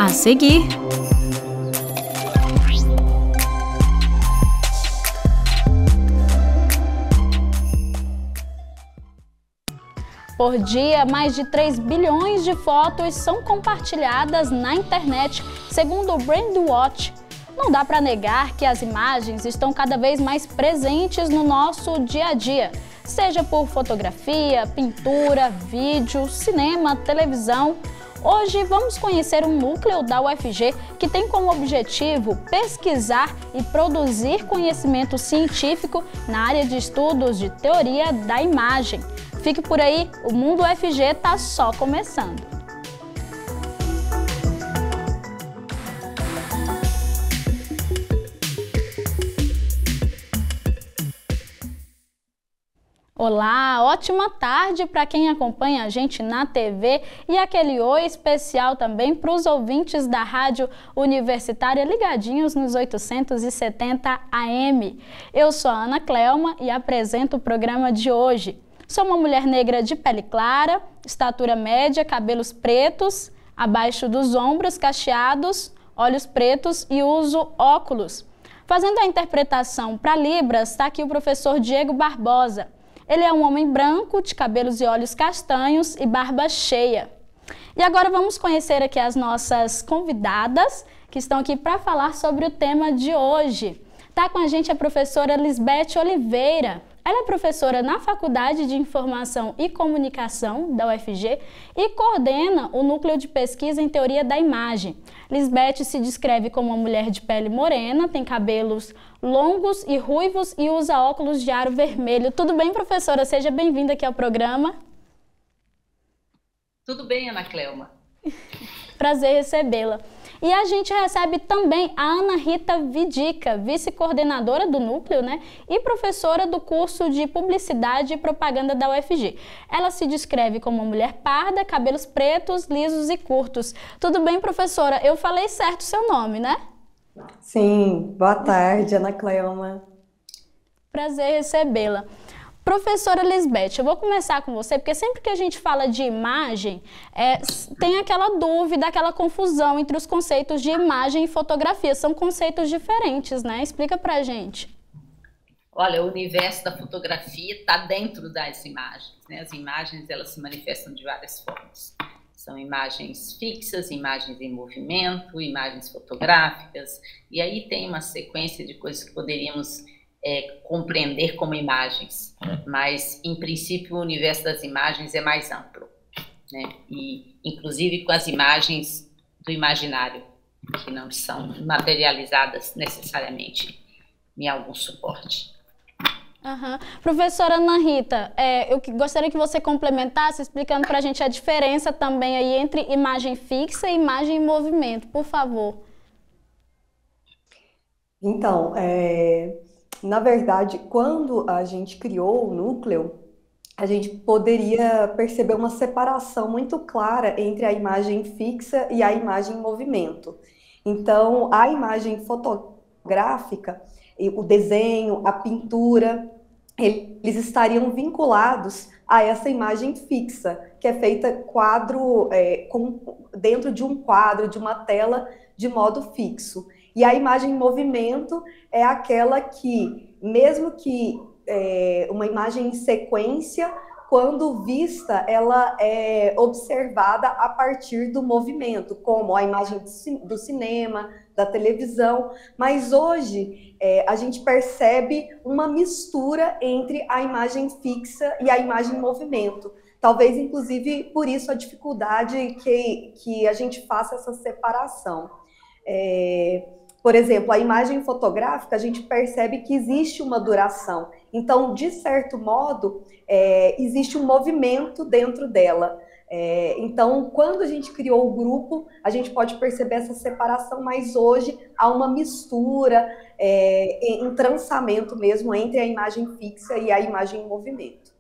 A seguir. Por dia, mais de 3 bilhões de fotos são compartilhadas na internet, segundo o Brandwatch. Não dá para negar que as imagens estão cada vez mais presentes no nosso dia a dia, seja por fotografia, pintura, vídeo, cinema, televisão. Hoje vamos conhecer um núcleo da UFG que tem como objetivo pesquisar e produzir conhecimento científico na área de estudos de teoria da imagem. Fique por aí, o Mundo UFG está só começando. Olá, ótima tarde para quem acompanha a gente na TV e aquele oi especial também para os ouvintes da Rádio Universitária ligadinhos nos 870 AM. Eu sou a Ana Cleoma e apresento o programa de hoje. Sou uma mulher negra de pele clara, estatura média, cabelos pretos, abaixo dos ombros, cacheados, olhos pretos e uso óculos. Fazendo a interpretação para Libras está aqui o professor Diego Barbosa. Ele é um homem branco, de cabelos e olhos castanhos e barba cheia. E agora vamos conhecer aqui as nossas convidadas que estão aqui para falar sobre o tema de hoje. Está com a gente a professora Lisbeth Oliveira. Ela é professora na Faculdade de Informação e Comunicação da UFG e coordena o Núcleo de Pesquisa em Teoria da Imagem. Lisbeth se descreve como uma mulher de pele morena, tem cabelos longos e ruivos e usa óculos de aro vermelho. Tudo bem, professora? Seja bem-vinda aqui ao programa. Tudo bem, Ana Cleoma. Prazer recebê-la. E a gente recebe também a Ana Rita Vidica, vice-coordenadora do Núcleo, e professora do curso de Publicidade e Propaganda da UFG. Ela se descreve como uma mulher parda, cabelos pretos, lisos e curtos. Tudo bem, professora? Eu falei certo o seu nome, né? Sim, boa tarde, Ana Cleoma. Prazer recebê-la. Professora Lisbeth, eu vou começar com você, porque sempre que a gente fala de imagem, tem aquela dúvida, aquela confusão entre os conceitos de imagem e fotografia. São conceitos diferentes, né? Explica pra gente. Olha, o universo da fotografia está dentro das imagens, né? As imagens, elas se manifestam de várias formas. São imagens fixas, imagens em movimento, imagens fotográficas, e aí tem uma sequência de coisas que poderíamos compreender como imagens, mas em princípio o universo das imagens é mais amplo, né? E inclusive com as imagens do imaginário, que não são materializadas necessariamente em algum suporte. Professora Ana Rita, eu gostaria que você complementasse explicando para a gente a diferença também aí entre imagem fixa e imagem em movimento, por favor. Então, na verdade, quando a gente criou o núcleo, a gente poderia perceber uma separação muito clara entre a imagem fixa e a imagem em movimento. Então, a imagem fotográfica, o desenho, a pintura, eles estariam vinculados a essa imagem fixa, que é feita dentro de um quadro, de uma tela, de modo fixo. E a imagem em movimento é aquela que, mesmo que uma imagem em sequência, quando vista, ela é observada a partir do movimento, como a imagem do cinema, da televisão. Mas hoje a gente percebe uma mistura entre a imagem fixa e a imagem em movimento. Talvez, inclusive, por isso a dificuldade que a gente faça essa separação. Por exemplo, a imagem fotográfica, a gente percebe que existe uma duração. Então, de certo modo, existe um movimento dentro dela. Então, quando a gente criou o grupo, a gente pode perceber essa separação, mas hoje há uma mistura, um trançamento mesmo entre a imagem fixa e a imagem em movimento.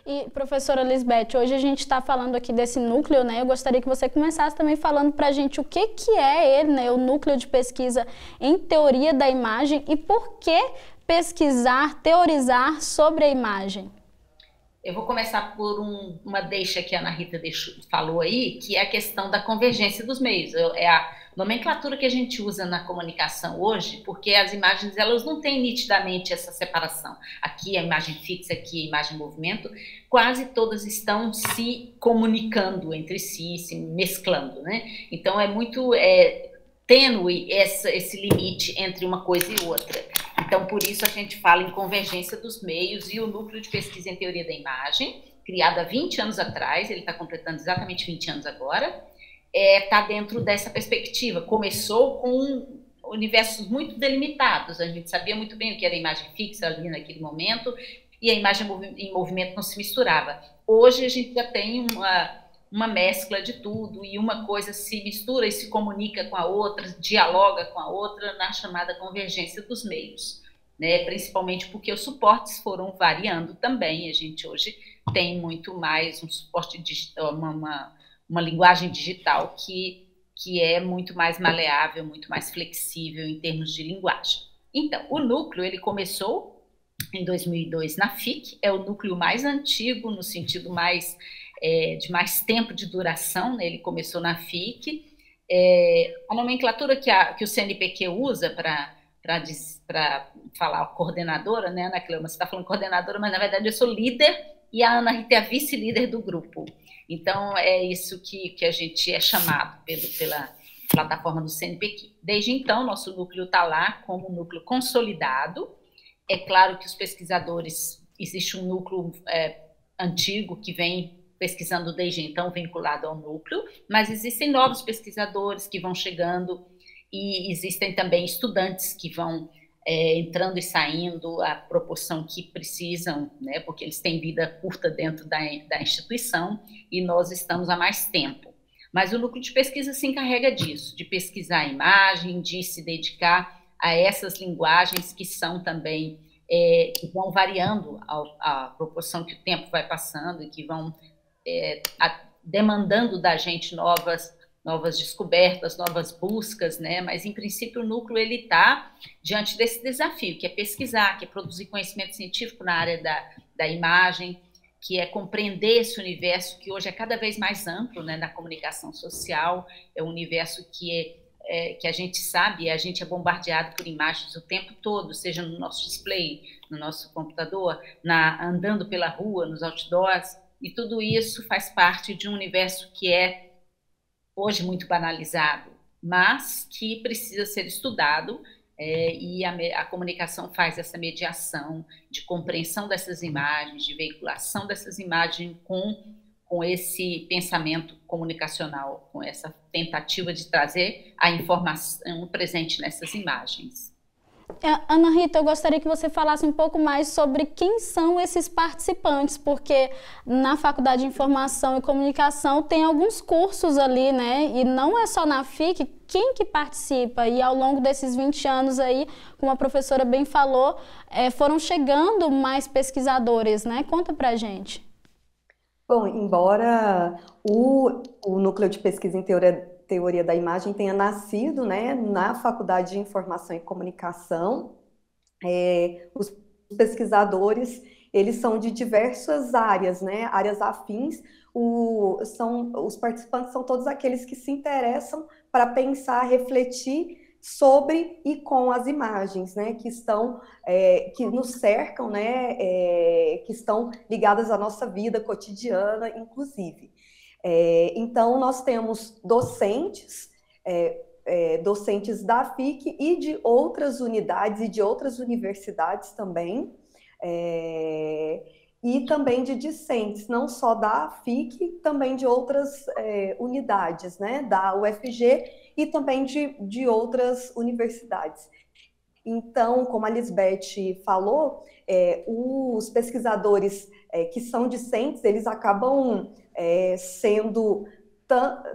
E, professora Lisbeth, hoje a gente está falando aqui desse núcleo, Eu gostaria que você começasse também falando para a gente o que é ele, o Núcleo de Pesquisa em Teoria da Imagem e por que pesquisar, teorizar sobre a imagem. Eu vou começar por uma deixa que a Ana Rita falou aí, que é a questão da convergência dos meios. É a nomenclatura que a gente usa na comunicação hoje, porque as imagens elas não têm nitidamente essa separação. Aqui a imagem fixa, aqui a imagem em movimento, quase todas estão se comunicando entre si, se mesclando, né? Então é muito tênue esse limite entre uma coisa e outra. Então, por isso a gente fala em convergência dos meios, e o Núcleo de Pesquisa em Teoria da Imagem, criado há 20 anos atrás, ele está completando exatamente 20 anos agora, está dentro dessa perspectiva. Começou com universos muito delimitados, a gente sabia muito bem o que era a imagem fixa ali naquele momento, e a imagem em movimento não se misturava. Hoje a gente já tem uma mescla de tudo, e uma coisa se mistura e se comunica com a outra, dialoga com a outra na chamada convergência dos meios, né? Principalmente porque os suportes foram variando também. A gente hoje tem muito mais um suporte digital, uma linguagem digital que é muito mais maleável, muito mais flexível em termos de linguagem. Então, o núcleo ele começou em 2002 na FIC, é o núcleo mais antigo no sentido mais de mais tempo de duração, né? Ele começou na FIC. A nomenclatura que o CNPq usa para falar coordenadora, né, Ana Cleuma? Você está falando coordenadora, mas na verdade eu sou líder e a Ana Rita é a vice-líder do grupo. Então é isso que a gente é chamado pela plataforma do CNPq. Desde então, nosso núcleo está lá como núcleo consolidado. É claro que os pesquisadores, existe um núcleo antigo que vem pesquisando desde então, vinculado ao núcleo, mas existem novos pesquisadores que vão chegando e existem também estudantes que vão entrando e saindo a proporção que precisam, né, porque eles têm vida curta dentro da instituição e nós estamos há mais tempo. Mas o núcleo de pesquisa se encarrega disso, de pesquisar a imagem, de se dedicar a essas linguagens que são também, que vão variando à proporção que o tempo vai passando e que vão demandando da gente novas descobertas, novas buscas, né? Mas, em princípio, o núcleo está diante desse desafio, que é pesquisar, que é produzir conhecimento científico na área da imagem, que é compreender esse universo que hoje é cada vez mais amplo, né, na comunicação social. É um universo que a gente sabe, a gente é bombardeado por imagens o tempo todo, seja no nosso display, no nosso computador, andando pela rua, nos outdoors, e tudo isso faz parte de um universo que é hoje muito banalizado, mas que precisa ser estudado, e a comunicação faz essa mediação de compreensão dessas imagens, de veiculação dessas imagens com esse pensamento comunicacional, com essa tentativa de trazer a informação presente nessas imagens. Ana Rita, eu gostaria que você falasse um pouco mais sobre quem são esses participantes, porque na Faculdade de Informação e Comunicação tem alguns cursos ali, né? E não é só na FIC, quem que participa? E ao longo desses 20 anos aí, como a professora bem falou, foram chegando mais pesquisadores, né? Conta pra gente. Bom, embora o Núcleo de Pesquisa em Teoria da Imagem tenha nascido, né, na Faculdade de Informação e Comunicação, os pesquisadores, eles são de diversas áreas, né, áreas afins. Os participantes são todos aqueles que se interessam para pensar, refletir sobre e com as imagens, né, que nos cercam, né, que estão ligadas à nossa vida cotidiana, inclusive. Então, nós temos docentes, docentes da FIC e de outras unidades e de outras universidades também, e também de discentes, não só da FIC, também de outras unidades, né, da UFG e também de outras universidades. Então, como a Lisbeth falou, os pesquisadores que são discentes, eles acabam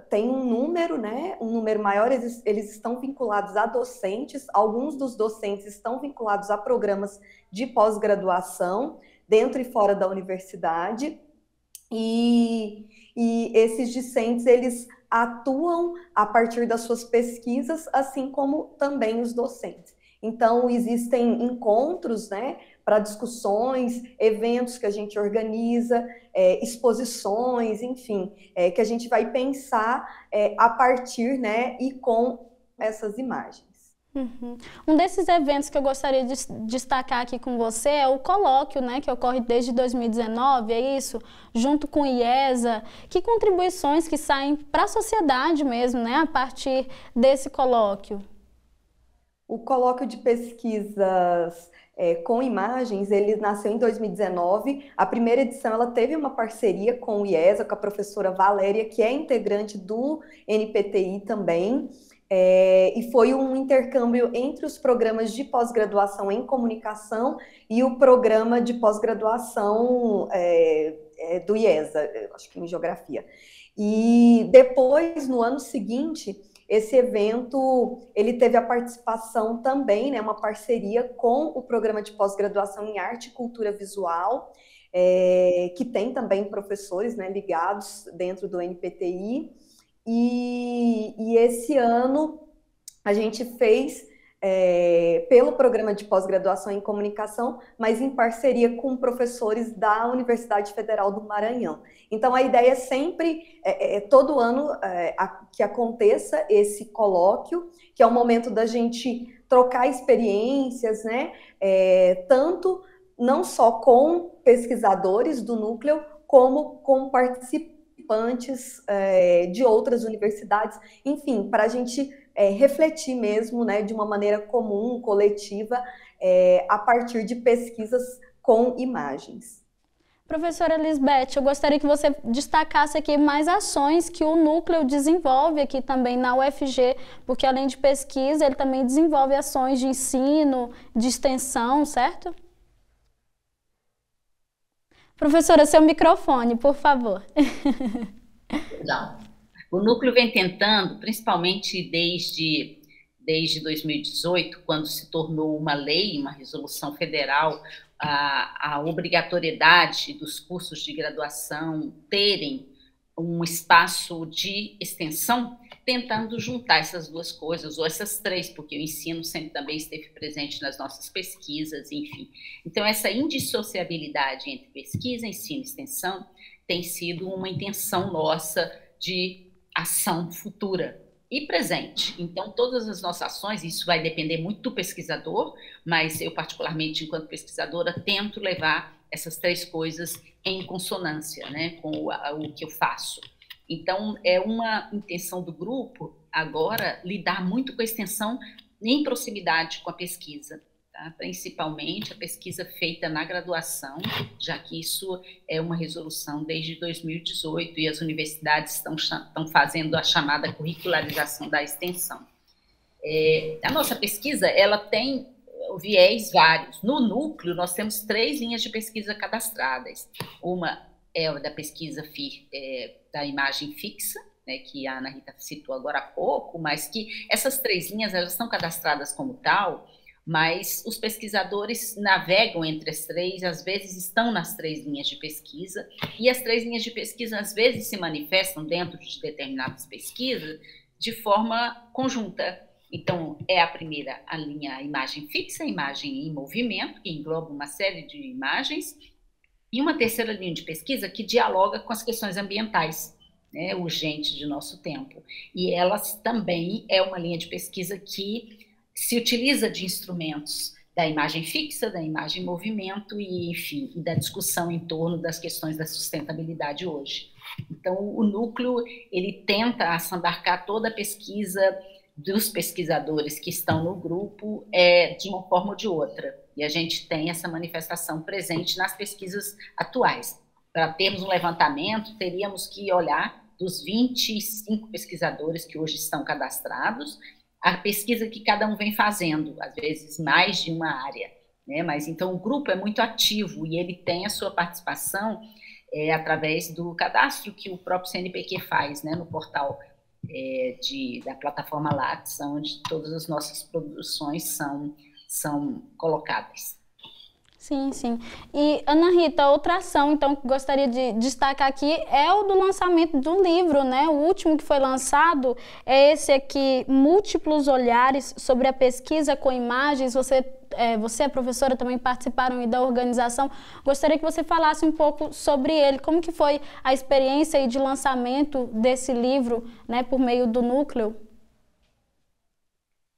tem um número, né, um número maior, eles estão vinculados a docentes, alguns dos docentes estão vinculados a programas de pós-graduação, dentro e fora da universidade, e esses discentes, eles atuam a partir das suas pesquisas, assim como também os docentes. Então, existem encontros, né, para discussões, eventos que a gente organiza, exposições, enfim, que a gente vai pensar a partir, né, e com essas imagens. Uhum. Um desses eventos que eu gostaria de destacar aqui com você é o colóquio, né, que ocorre desde 2019, é isso? Junto com o IESA. Que contribuições que saem para a sociedade mesmo, né, a partir desse colóquio? O colóquio de pesquisas com imagens, ele nasceu em 2019. A primeira edição ela teve uma parceria com o IESA, com a professora Valéria, que é integrante do NPTI também. E foi um intercâmbio entre os programas de pós-graduação em comunicação e o programa de pós-graduação do IESA, acho que em geografia. E depois, no ano seguinte, esse evento, ele teve a participação também, né, uma parceria com o programa de pós-graduação em arte e cultura visual, que tem também professores, né, ligados dentro do NPTI. E esse ano a gente fez pelo programa de pós-graduação em comunicação, mas em parceria com professores da Universidade Federal do Maranhão. Então a ideia é sempre, todo ano, que aconteça esse colóquio, que é o momento da gente trocar experiências, né? Tanto não só com pesquisadores do núcleo, como com participantes de outras universidades, enfim, para a gente refletir mesmo, né, de uma maneira comum, coletiva, a partir de pesquisas com imagens. Professora Lisbeth, eu gostaria que você destacasse aqui mais ações que o núcleo desenvolve aqui também na UFG, porque além de pesquisa, ele também desenvolve ações de ensino, de extensão, certo? Professora, seu microfone, por favor. Não. O núcleo vem tentando, principalmente desde 2018, quando se tornou uma lei, uma resolução federal, a obrigatoriedade dos cursos de graduação terem um espaço de extensão, tentando juntar essas duas coisas, ou essas três, porque o ensino sempre também esteve presente nas nossas pesquisas, enfim. Então, essa indissociabilidade entre pesquisa, ensino e extensão tem sido uma intenção nossa de ação futura e presente. Então, todas as nossas ações, isso vai depender muito do pesquisador, mas eu, particularmente, enquanto pesquisadora, tento levar essas três coisas em consonância, né, com o que eu faço. Então, é uma intenção do grupo, agora, lidar muito com a extensão em proximidade com a pesquisa, tá? Principalmente a pesquisa feita na graduação, já que isso é uma resolução desde 2018 e as universidades estão fazendo a chamada curricularização da extensão. A nossa pesquisa, ela tem viés vários. No núcleo, nós temos 3 linhas de pesquisa cadastradas. Uma é a da pesquisa da imagem fixa, né, que a Ana Rita citou agora há pouco, mas que essas 3 linhas, elas estão cadastradas como tal, mas os pesquisadores navegam entre as 3, às vezes estão nas 3 linhas de pesquisa, e as 3 linhas de pesquisa, às vezes, se manifestam dentro de determinadas pesquisas de forma conjunta. Então, a primeira, a linha a imagem fixa, a imagem em movimento, que engloba uma série de imagens, e uma terceira linha de pesquisa que dialoga com as questões ambientais, né, urgentes de nosso tempo. E elas também é uma linha de pesquisa que se utiliza de instrumentos da imagem fixa, da imagem em movimento e, enfim, e da discussão em torno das questões da sustentabilidade hoje. Então, o núcleo, ele tenta assambarcar toda a pesquisa dos pesquisadores que estão no grupo de uma forma ou de outra. E a gente tem essa manifestação presente nas pesquisas atuais. Para termos um levantamento, teríamos que olhar dos 25 pesquisadores que hoje estão cadastrados, a pesquisa que cada um vem fazendo, às vezes mais de uma área, né? Mas então o grupo é muito ativo e ele tem a sua participação através do cadastro que o próprio CNPq faz, né, no portal da plataforma Lattes, onde todas as nossas produções são colocadas. Sim, sim. E, Ana Rita, outra ação, então, que gostaria de destacar aqui é o do lançamento do livro, né? O último que foi lançado é esse aqui, Múltiplos Olhares sobre a Pesquisa com Imagens. Você e a professora também participaram aí da organização. Gostaria que você falasse um pouco sobre ele. Como que foi a experiência aí de lançamento desse livro, né, por meio do Núcleo?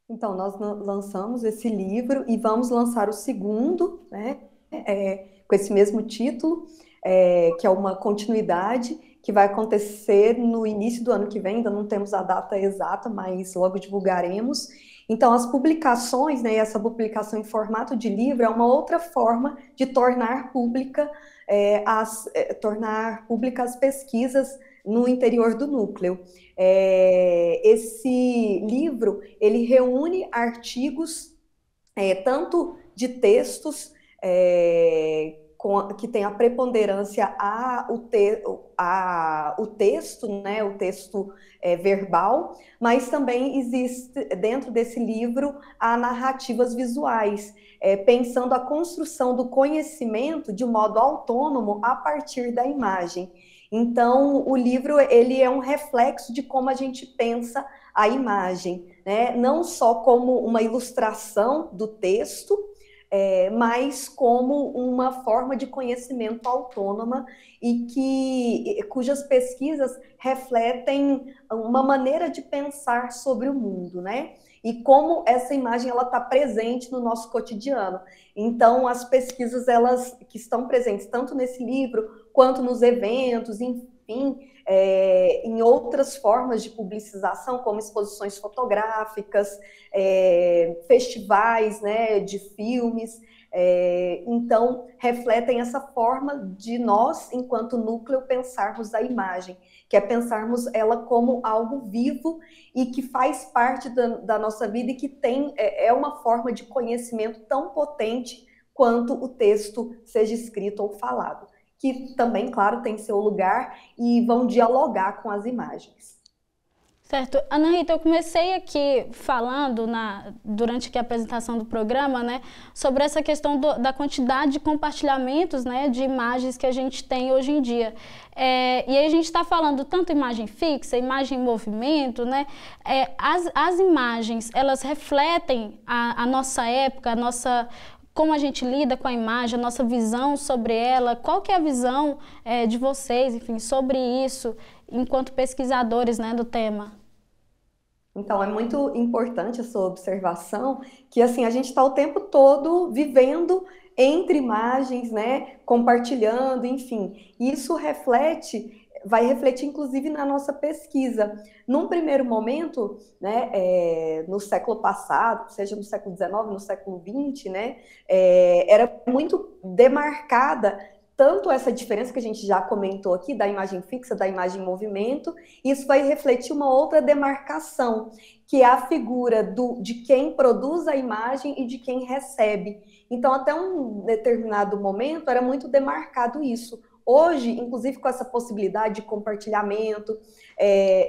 Então, nós lançamos esse livro e vamos lançar o segundo, né, com esse mesmo título, que é uma continuidade que vai acontecer no início do ano que vem, ainda não temos a data exata, mas logo divulgaremos. Então, as publicações, né, essa publicação em formato de livro é uma outra forma de tornar públicas as pesquisas no interior do núcleo. Esse livro, ele reúne artigos, tanto de textos, que tem a preponderância o texto, né, o texto verbal, mas também existe dentro desse livro a narrativas visuais, pensando a construção do conhecimento de modo autônomo a partir da imagem. Então, o livro, ele é um reflexo de como a gente pensa a imagem, né? Não só como uma ilustração do texto, mas como uma forma de conhecimento autônoma e cujas pesquisas refletem uma maneira de pensar sobre o mundo, né? E como essa imagem ela está presente no nosso cotidiano. Então, as pesquisas elas que estão presentes tanto nesse livro quanto nos eventos, enfim, em outras formas de publicização, como exposições fotográficas, festivais, né, de filmes. Então, refletem essa forma de nós, enquanto núcleo, pensarmos a imagem, que é pensarmos ela como algo vivo e que faz parte da nossa vida e que é uma forma de conhecimento tão potente quanto o texto, seja escrito ou falado, que também, claro, tem seu lugar e vão dialogar com as imagens. Certo. Ana Rita, eu comecei aqui falando durante aqui a apresentação do programa, né, sobre essa questão da quantidade de compartilhamentos, né, de imagens que a gente tem hoje em dia. E aí a gente está falando tanto imagem fixa, imagem em movimento, né? As imagens, elas refletem a nossa época, como a gente lida com a imagem, a nossa visão sobre ela. Qual que é a visão de vocês, enfim, sobre isso, enquanto pesquisadores, né, do tema? Então, é muito importante a sua observação, que assim, a gente está o tempo todo vivendo entre imagens, né, compartilhando, enfim. Isso vai refletir inclusive na nossa pesquisa. Num primeiro momento, né, no século passado, seja no século XIX, no século XX, né, era muito demarcada tanto essa diferença que a gente já comentou aqui, da imagem fixa, da imagem em movimento, isso vai refletir uma outra demarcação, que é a figura de quem produz a imagem e de quem recebe. Então, até um determinado momento, era muito demarcado isso. Hoje, inclusive com essa possibilidade de compartilhamento,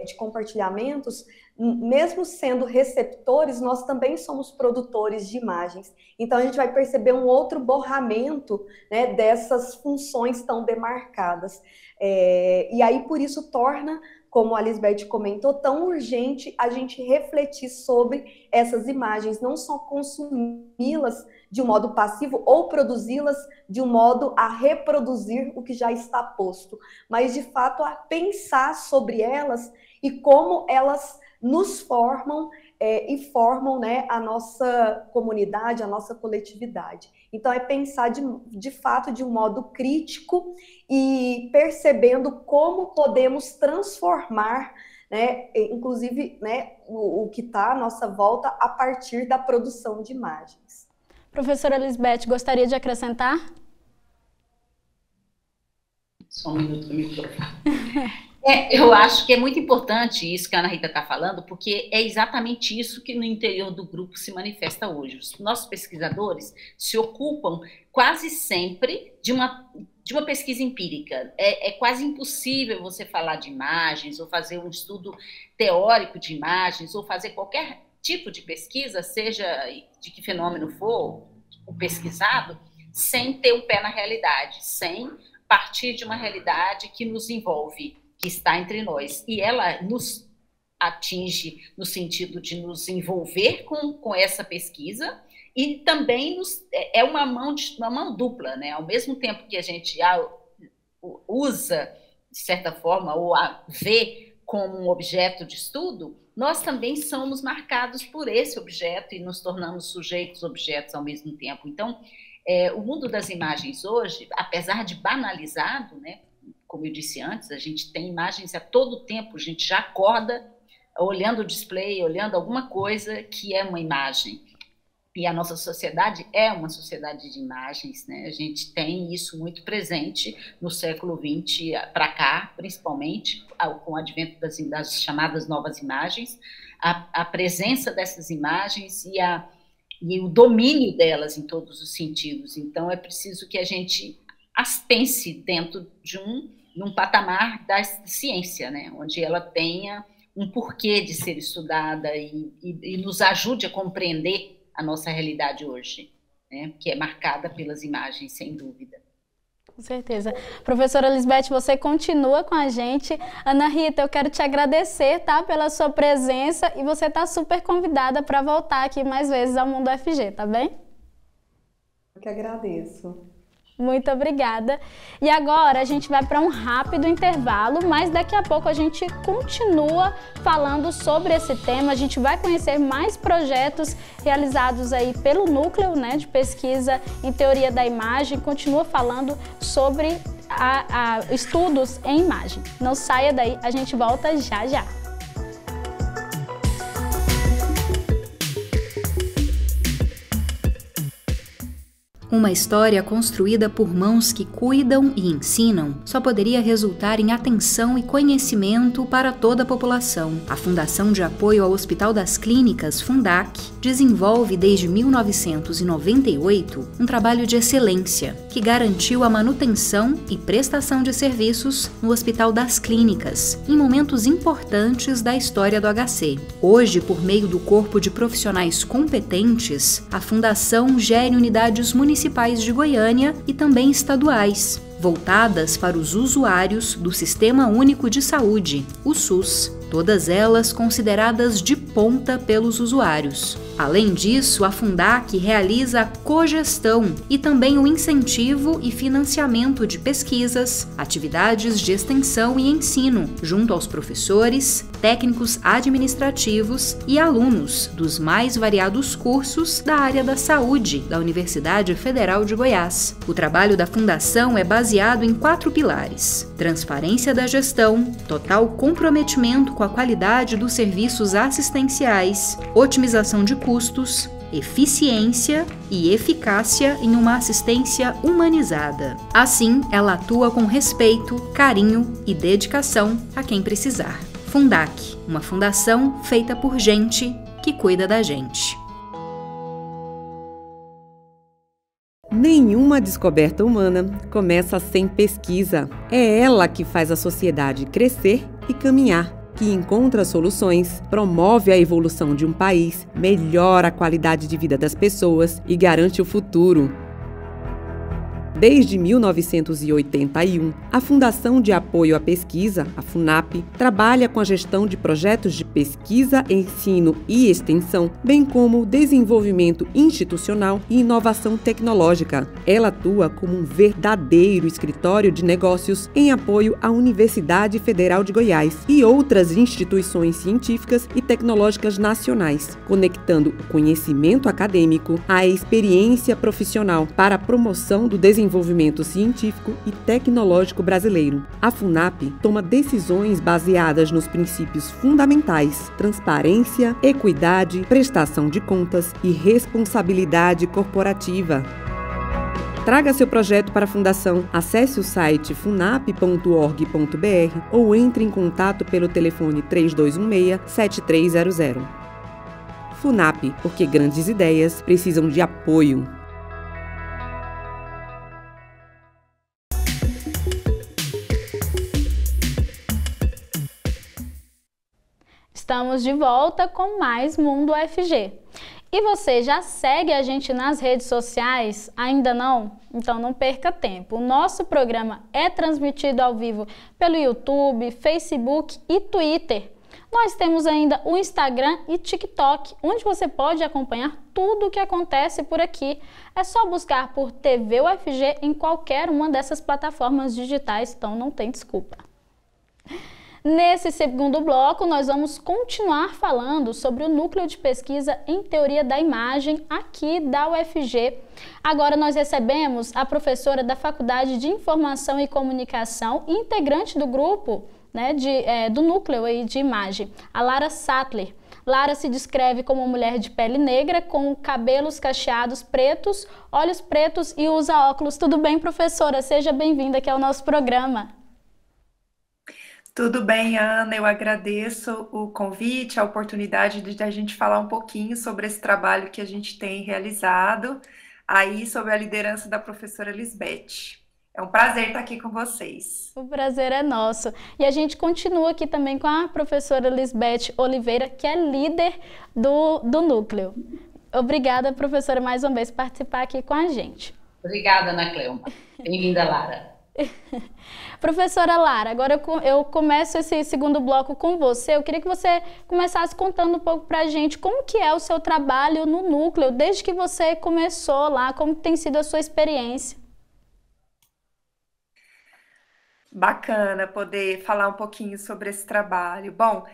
de compartilhamentos, mesmo sendo receptores, nós também somos produtores de imagens. Então, a gente vai perceber um outro borramento, né, dessas funções tão demarcadas. E aí, por isso, torna, como a Lisbeth comentou, tão urgente a gente refletir sobre essas imagens, não só consumi-las de um modo passivo ou produzi-las de um modo a reproduzir o que já está posto, mas, de fato, a pensar sobre elas e como elas nos formam e formam, né, a nossa comunidade, a nossa coletividade. Então, é pensar de fato de um modo crítico e percebendo como podemos transformar, né, inclusive, né, o que está à nossa volta a partir da produção de imagens. Professora Lisbeth, gostaria de acrescentar? Só um minuto do microfone. Eu acho que é muito importante isso que a Ana Rita está falando, porque é exatamente isso que no interior do grupo se manifesta hoje. Os nossos pesquisadores se ocupam quase sempre de uma pesquisa empírica. É quase impossível você falar de imagens, ou fazer um estudo teórico de imagens, ou fazer qualquer tipo de pesquisa, seja de que fenômeno for o pesquisado, sem ter um pé na realidade, sem partir de uma realidade que nos envolve, que está entre nós. E ela nos atinge no sentido de nos envolver com essa pesquisa e também é uma mão dupla, né? Ao mesmo tempo que a gente usa, de certa forma, ou a vê como um objeto de estudo, nós também somos marcados por esse objeto e nos tornamos sujeitos objetos ao mesmo tempo. Então, o mundo das imagens hoje, apesar de banalizado, né, como eu disse antes, a gente tem imagens a todo tempo, a gente já acorda olhando o display, olhando alguma coisa que é uma imagem. E a nossa sociedade é uma sociedade de imagens, né? A gente tem isso muito presente no século XX para cá, principalmente com o advento das chamadas novas imagens, a presença dessas imagens e o domínio delas em todos os sentidos. Então, é preciso que a gente as pense dentro de um patamar da ciência, né? Onde ela tenha um porquê de ser estudada e nos ajude a compreender a nossa realidade hoje, né? Que é marcada pelas imagens, sem dúvida. Com certeza. Professora Lisbeth, você continua com a gente. Ana Rita, eu quero te agradecer, tá, pela sua presença e você está super convidada para voltar aqui mais vezes ao Mundo UFG, tá bem? Eu que agradeço. Muito obrigada. E agora a gente vai para um rápido intervalo, mas daqui a pouco a gente continua falando sobre esse tema. A gente vai conhecer mais projetos realizados aí pelo Núcleo, né, de Pesquisa em Teoria da Imagem. Continua falando sobre estudos em imagem. Não saia daí, a gente volta já já. Uma história construída por mãos que cuidam e ensinam só poderia resultar em atenção e conhecimento para toda a população. A Fundação de Apoio ao Hospital das Clínicas, Fundac, desenvolve desde 1998 um trabalho de excelência que garantiu a manutenção e prestação de serviços no Hospital das Clínicas em momentos importantes da história do HC. Hoje, por meio do corpo de profissionais competentes, a Fundação gere unidades municipais de Goiânia e também estaduais, voltadas para os usuários do Sistema Único de Saúde, o SUS, todas elas consideradas de ponta pelos usuários. Além disso, a Fundac realiza a cogestão e também o incentivo e financiamento de pesquisas, atividades de extensão e ensino, junto aos professores, técnicos administrativos e alunos dos mais variados cursos da área da saúde da Universidade Federal de Goiás. O trabalho da Fundação é baseado em 4 pilares: transparência da gestão, total comprometimento com a qualidade dos serviços assistenciais, otimização de custos, eficiência e eficácia em uma assistência humanizada. Assim, ela atua com respeito, carinho e dedicação a quem precisar. Fundac, uma fundação feita por gente que cuida da gente. Nenhuma descoberta humana começa sem pesquisa. É ela que faz a sociedade crescer e caminhar, que encontra soluções, promove a evolução de um país, melhora a qualidade de vida das pessoas e garante o futuro. Desde 1981, a Fundação de Apoio à Pesquisa, a FUNAP, trabalha com a gestão de projetos de pesquisa, ensino e extensão, bem como o desenvolvimento institucional e inovação tecnológica. Ela atua como um verdadeiro escritório de negócios em apoio à Universidade Federal de Goiás e outras instituições científicas e tecnológicas nacionais, conectando o conhecimento acadêmico à experiência profissional para a promoção do desenvolvimento científico e tecnológico brasileiro. A FUNAP toma decisões baseadas nos princípios fundamentais: transparência, equidade, prestação de contas e responsabilidade corporativa. Traga seu projeto para a Fundação. Acesse o site funap.org.br ou entre em contato pelo telefone 3216-7300. FUNAP, porque grandes ideias precisam de apoio. Estamos de volta com mais Mundo UFG. E você já segue a gente nas redes sociais? Ainda não? Então não perca tempo. O nosso programa é transmitido ao vivo pelo YouTube, Facebook e Twitter. Nós temos ainda o Instagram e TikTok, onde você pode acompanhar tudo o que acontece por aqui. É só buscar por TV UFG em qualquer uma dessas plataformas digitais, então não tem desculpa. Nesse segundo bloco, nós vamos continuar falando sobre o Núcleo de Pesquisa em Teoria da Imagem aqui da UFG. Agora nós recebemos a professora da Faculdade de Informação e Comunicação, integrante do grupo, do Núcleo aí de Imagem, a Lara Sattler. Lara se descreve como uma mulher de pele negra, com cabelos cacheados pretos, olhos pretos e usa óculos. Tudo bem, professora? Seja bem-vinda aqui ao nosso programa. Tudo bem, Ana, eu agradeço o convite, a oportunidade de a gente falar um pouquinho sobre esse trabalho que a gente tem realizado, aí sob a liderança da professora Lisbeth. É um prazer estar aqui com vocês. O prazer é nosso. E a gente continua aqui também com a professora Lisbeth Oliveira, que é líder do núcleo. Obrigada, professora, mais uma vez, por participar aqui com a gente. Obrigada, Ana Cleuma. Bem-vinda, Lara. Professora Lara, agora eu começo esse segundo bloco com você. Eu queria que você começasse contando um pouco pra gente como que é o seu trabalho no núcleo, desde que você começou lá, como tem sido a sua experiência. Bacana poder falar um pouquinho sobre esse trabalho. Bom,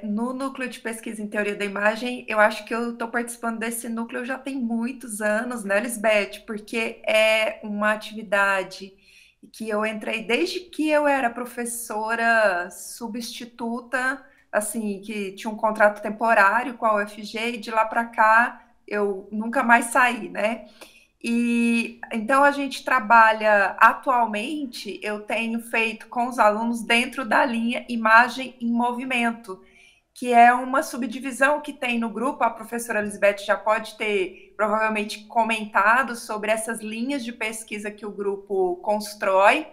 no Núcleo de Pesquisa em Teoria da Imagem, eu acho que eu estou participando desse núcleo já tem muitos anos, né, Lisbeth? Porque é uma atividade que eu entrei desde que eu era professora substituta, assim, que tinha um contrato temporário com a UFG, e de lá para cá eu nunca mais saí, né? E então a gente trabalha atualmente, eu tenho feito com os alunos dentro da linha Imagem em Movimento, que é uma subdivisão que tem no grupo. A professora Lisbeth já pode ter provavelmente comentado sobre essas linhas de pesquisa que o grupo constrói.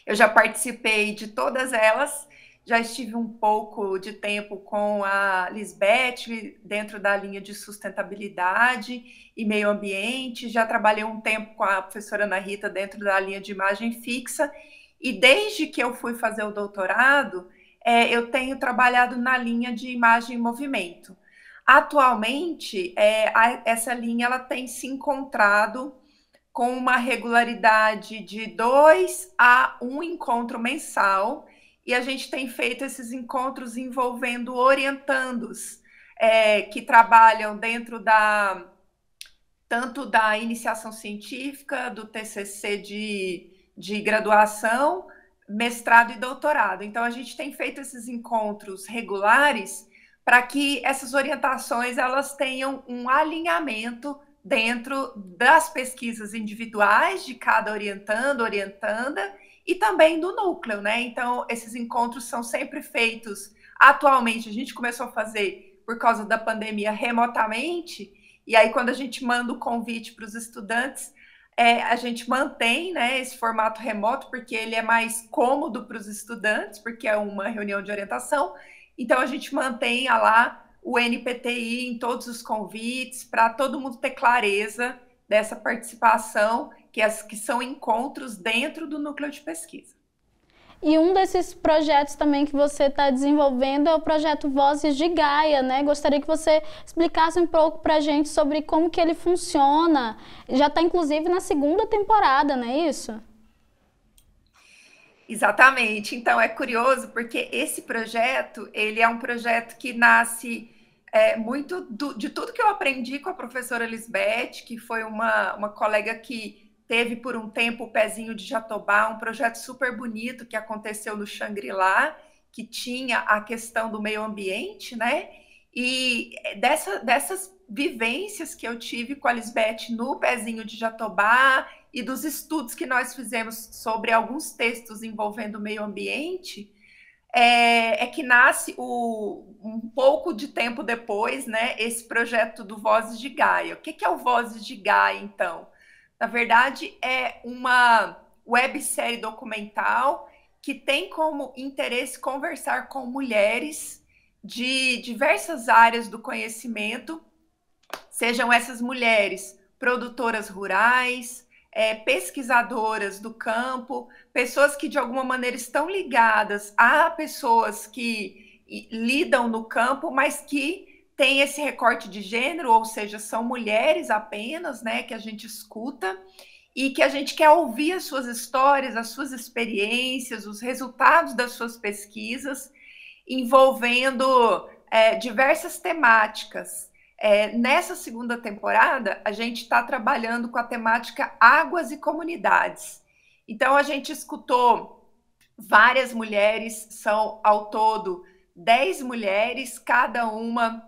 Eu já participei de todas elas, já estive um pouco de tempo com a Lisbeth dentro da linha de sustentabilidade e meio ambiente, já trabalhei um tempo com a professora Ana Rita dentro da linha de imagem fixa, e desde que eu fui fazer o doutorado, eu tenho trabalhado na linha de imagem em movimento. Atualmente, essa linha ela tem se encontrado com uma regularidade de 2 a 1 encontro mensal, e a gente tem feito esses encontros envolvendo orientandos que trabalham dentro tanto da iniciação científica, do TCC de graduação, mestrado e doutorado. Então, a gente tem feito esses encontros regulares para que essas orientações elas tenham um alinhamento dentro das pesquisas individuais de cada orientando, orientanda, e também do núcleo, né? Então, esses encontros são sempre feitos. Atualmente, a gente começou a fazer, por causa da pandemia, remotamente, e aí quando a gente manda o convite para os estudantes, a gente mantém, né, esse formato remoto, porque ele é mais cômodo para os estudantes, porque é uma reunião de orientação. Então, a gente mantém lá o NPTI em todos os convites, para todo mundo ter clareza dessa participação, que são encontros dentro do núcleo de pesquisa. E um desses projetos também que você está desenvolvendo é o projeto Vozes de Gaia, né? Gostaria que você explicasse um pouco para a gente sobre como que ele funciona. Já está, inclusive, na 2ª temporada, não é isso? Exatamente. Então, é curioso porque esse projeto, ele é um projeto que nasce muito de tudo que eu aprendi com a professora Lisbeth, que foi uma colega que teve por um tempo o Pezinho de Jatobá, um projeto super bonito que aconteceu no Xangri-Lá, que tinha a questão do meio ambiente, né? E dessas vivências que eu tive com a Lisbeth no Pezinho de Jatobá e dos estudos que nós fizemos sobre alguns textos envolvendo o meio ambiente, que nasce um pouco de tempo depois, né, esse projeto do Vozes de Gaia. O que é o Vozes de Gaia, então? Na verdade, é uma websérie documental que tem como interesse conversar com mulheres de diversas áreas do conhecimento sejam essas mulheres produtoras rurais, pesquisadoras do campo, pessoas que de alguma maneira estão ligadas a pessoas que lidam no campo, mas que têm esse recorte de gênero, ou seja, são mulheres apenas, né, que a gente escuta e que a gente quer ouvir as suas histórias, as suas experiências, os resultados das suas pesquisas, envolvendo diversas temáticas. Nessa segunda temporada, a gente está trabalhando com a temática águas e comunidades. Então, a gente escutou várias mulheres, são ao todo 10 mulheres, cada uma,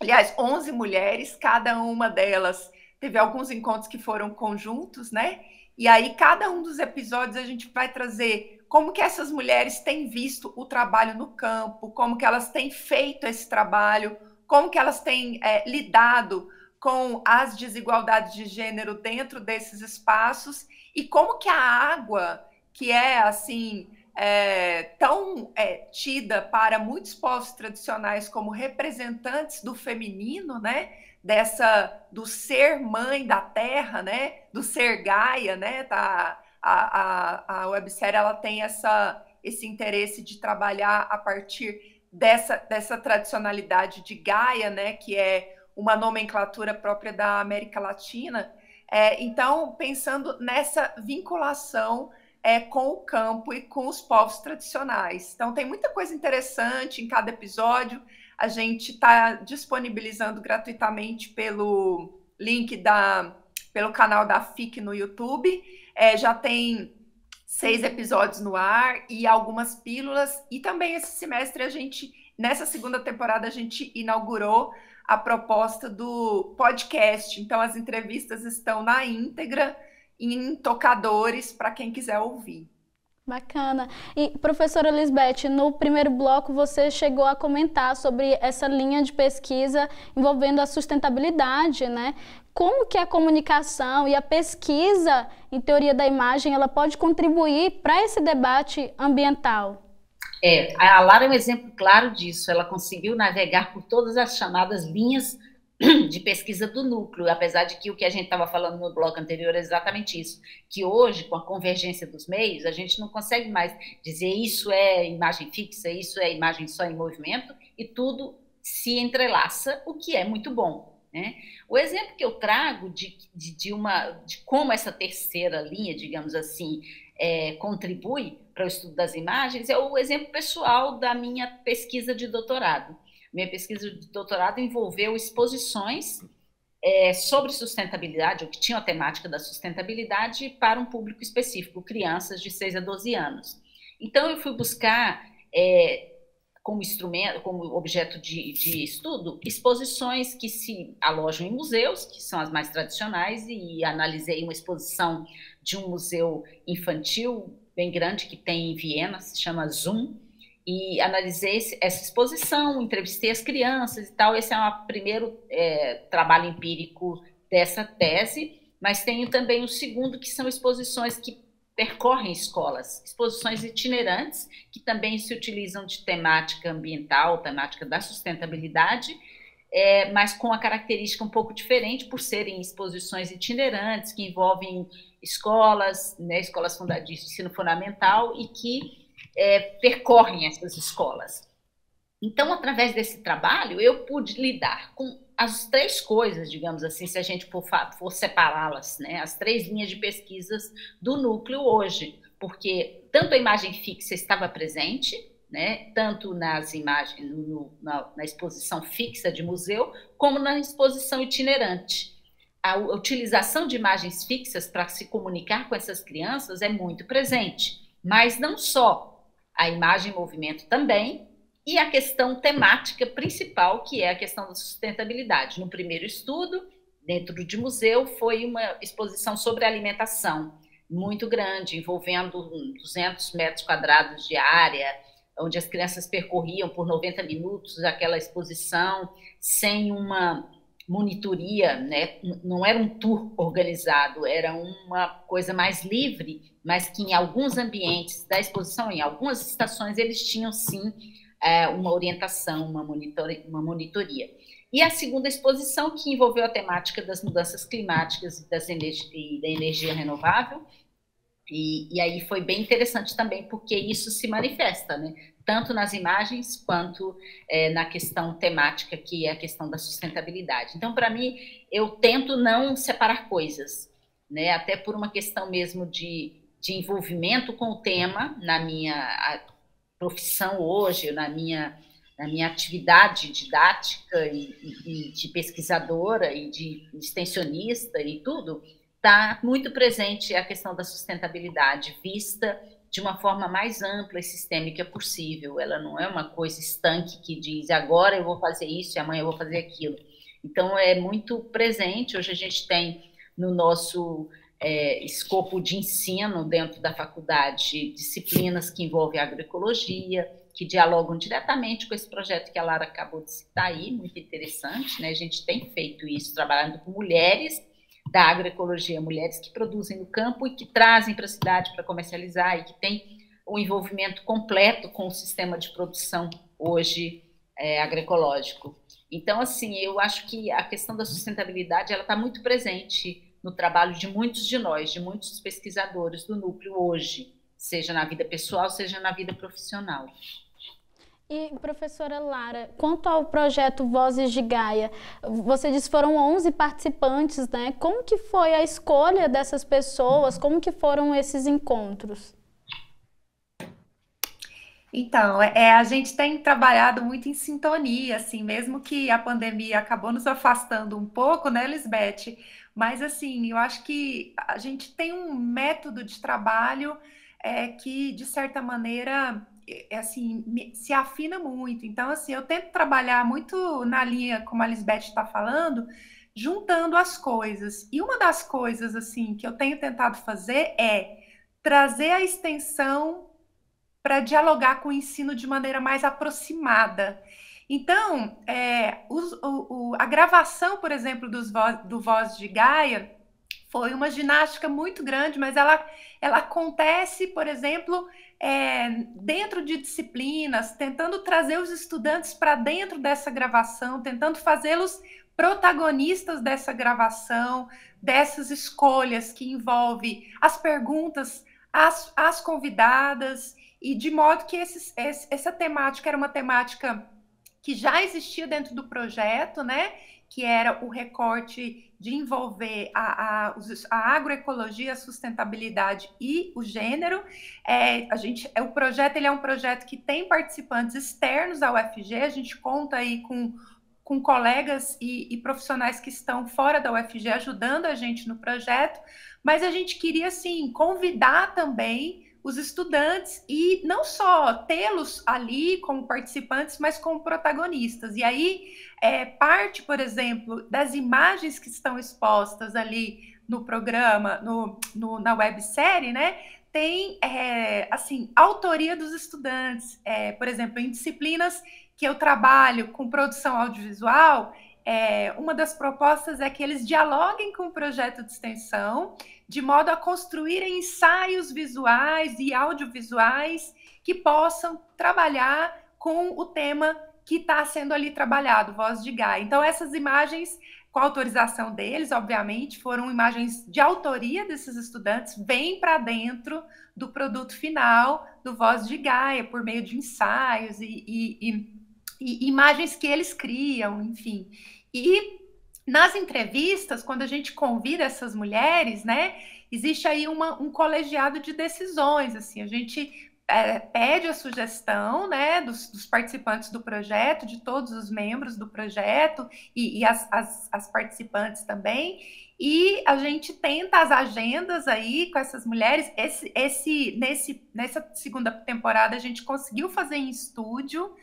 aliás, 11 mulheres, cada uma delas teve alguns encontros que foram conjuntos, né? E aí, cada um dos episódios, a gente vai trazer como que essas mulheres têm visto o trabalho no campo, como que elas têm feito esse trabalho, como que elas têm lidado com as desigualdades de gênero dentro desses espaços e como que a água, que é assim tão tida para muitos povos tradicionais como representantes do feminino, né? Do ser mãe da terra, né? Do ser Gaia, né? A websérie ela tem esse interesse de trabalhar a partir dessa tradicionalidade de Gaia, né, que é uma nomenclatura própria da América Latina. Então, pensando nessa vinculação com o campo e com os povos tradicionais. Então, tem muita coisa interessante em cada episódio. A gente está disponibilizando gratuitamente pelo link pelo canal da FIC no YouTube. Já tem 6 episódios no ar e algumas pílulas. E também esse semestre, nessa segunda temporada, a gente inaugurou a proposta do podcast. Então, as entrevistas estão na íntegra, em tocadores, para quem quiser ouvir. Bacana. E, professora Lisbeth, no primeiro bloco você chegou a comentar sobre essa linha de pesquisa envolvendo a sustentabilidade, né? Como que a comunicação e a pesquisa em teoria da imagem ela pode contribuir para esse debate ambiental? A Lara é um exemplo claro disso. Ela conseguiu navegar por todas as chamadas linhas de pesquisa do núcleo, apesar de que o que a gente estava falando no bloco anterior é exatamente isso, que hoje, com a convergência dos meios, a gente não consegue mais dizer isso é imagem fixa, isso é imagem só em movimento, e tudo se entrelaça, o que é muito bom, né? O exemplo que eu trago de como essa terceira linha, digamos assim, contribui para o estudo das imagens é o exemplo pessoal da minha pesquisa de doutorado. Minha pesquisa de doutorado envolveu exposições sobre sustentabilidade, ou que tinham a temática da sustentabilidade, para um público específico, crianças de 6 a 12 anos. Então, eu fui buscar, como instrumento, como objeto de estudo, exposições que se alojam em museus, que são as mais tradicionais, e analisei uma exposição de um museu infantil bem grande que tem em Viena, se chama Zoom, e analisei essa exposição, entrevistei as crianças e tal. Esse é o primeiro trabalho empírico dessa tese, mas tenho também o segundo, que são exposições que percorrem escolas, exposições itinerantes, que também se utilizam de temática ambiental, temática da sustentabilidade, mas com a característica um pouco diferente, por serem exposições itinerantes, que envolvem escolas, né, escolas de ensino fundamental, e que percorrem essas escolas. Então, através desse trabalho, eu pude lidar com as 3 coisas, digamos assim, se a gente for separá-las, né, as 3 linhas de pesquisas do núcleo hoje, porque tanto a imagem fixa estava presente, né, tanto nas imagens, na exposição fixa de museu, como na exposição itinerante. A utilização de imagens fixas para se comunicar com essas crianças é muito presente, mas não só. A imagem em movimento também, e a questão temática principal, que é a questão da sustentabilidade. No primeiro estudo, dentro de museu, foi uma exposição sobre alimentação, muito grande, envolvendo 200 metros quadrados de área, onde as crianças percorriam por 90 minutos aquela exposição, sem uma monitoria, né? Não era um tour organizado, era uma coisa mais livre, mas que em alguns ambientes da exposição, em algumas estações, eles tinham sim uma orientação, uma monitoria. E a segunda exposição, que envolveu a temática das mudanças climáticas e da energia renovável, e aí foi bem interessante também, porque isso se manifesta, né? Tanto nas imagens quanto na questão temática, que é a questão da sustentabilidade. Então, para mim, eu tento não separar coisas, né? Até por uma questão mesmo de envolvimento com o tema na minha profissão hoje, na minha atividade didática e de pesquisadora e de extensionista e tudo, está muito presente a questão da sustentabilidade, vista de uma forma mais ampla e sistêmica possível. Ela não é uma coisa estanque que diz agora eu vou fazer isso e amanhã eu vou fazer aquilo. Então, é muito presente. Hoje a gente tem no nosso escopo de ensino dentro da faculdade disciplinas que envolvem agroecologia, que dialogam diretamente com esse projeto que a Lara acabou de citar aí, muito interessante, né? A gente tem feito isso, trabalhando com mulheres da agroecologia, mulheres que produzem no campo e que trazem para a cidade para comercializar e que têm um envolvimento completo com o sistema de produção hoje agroecológico. Então, assim, eu acho que a questão da sustentabilidade ela está muito presente no trabalho de muitos de nós, de muitos pesquisadores do núcleo hoje, seja na vida pessoal, seja na vida profissional. E, professora Lara, quanto ao projeto Vozes de Gaia, você disse que foram 11 participantes, né? Como que foi a escolha dessas pessoas? Como que foram esses encontros? Então, a gente tem trabalhado muito em sintonia, assim, mesmo que a pandemia acabou nos afastando um pouco, né, Lisbeth? Mas, assim, eu acho que a gente tem um método de trabalho que, de certa maneira, assim, se afina muito. Então, assim, eu tento trabalhar muito na linha, como a Lisbeth está falando, juntando as coisas. E uma das coisas, assim, que eu tenho tentado fazer é trazer a extensão para dialogar com o ensino de maneira mais aproximada. Então, a gravação, por exemplo, do Voz de Gaia foi uma ginástica muito grande, mas ela acontece, por exemplo, dentro de disciplinas, tentando trazer os estudantes para dentro dessa gravação, tentando fazê-los protagonistas dessa gravação, dessas escolhas que envolvem as perguntas às convidadas, e de modo que essa temática era uma temática que já existia dentro do projeto, né? Que era o recorte de envolver a agroecologia, a sustentabilidade e o gênero. O projeto ele é um projeto que tem participantes externos à UFG, a gente conta aí com colegas e profissionais que estão fora da UFG ajudando a gente no projeto, mas a gente queria, assim, convidar também os estudantes e não só tê-los ali como participantes, mas como protagonistas. E aí, parte, por exemplo, das imagens que estão expostas ali no programa, na websérie, né, tem, assim, autoria dos estudantes. Por exemplo, em disciplinas que eu trabalho com produção audiovisual, uma das propostas é que eles dialoguem com o projeto de extensão, de modo a construírem ensaios visuais e audiovisuais que possam trabalhar com o tema que está sendo ali trabalhado, Voz de Gaia. Então, essas imagens, com a autorização deles, obviamente, foram imagens de autoria desses estudantes, bem para dentro do produto final do Voz de Gaia, por meio de ensaios e imagens que eles criam, enfim. E nas entrevistas, quando a gente convida essas mulheres, né, existe aí um colegiado de decisões, assim, a gente pede a sugestão, né, dos participantes do projeto, de todos os membros do projeto e as participantes também, e a gente tenta as agendas aí com essas mulheres. Nessa segunda temporada a gente conseguiu fazer em estúdio.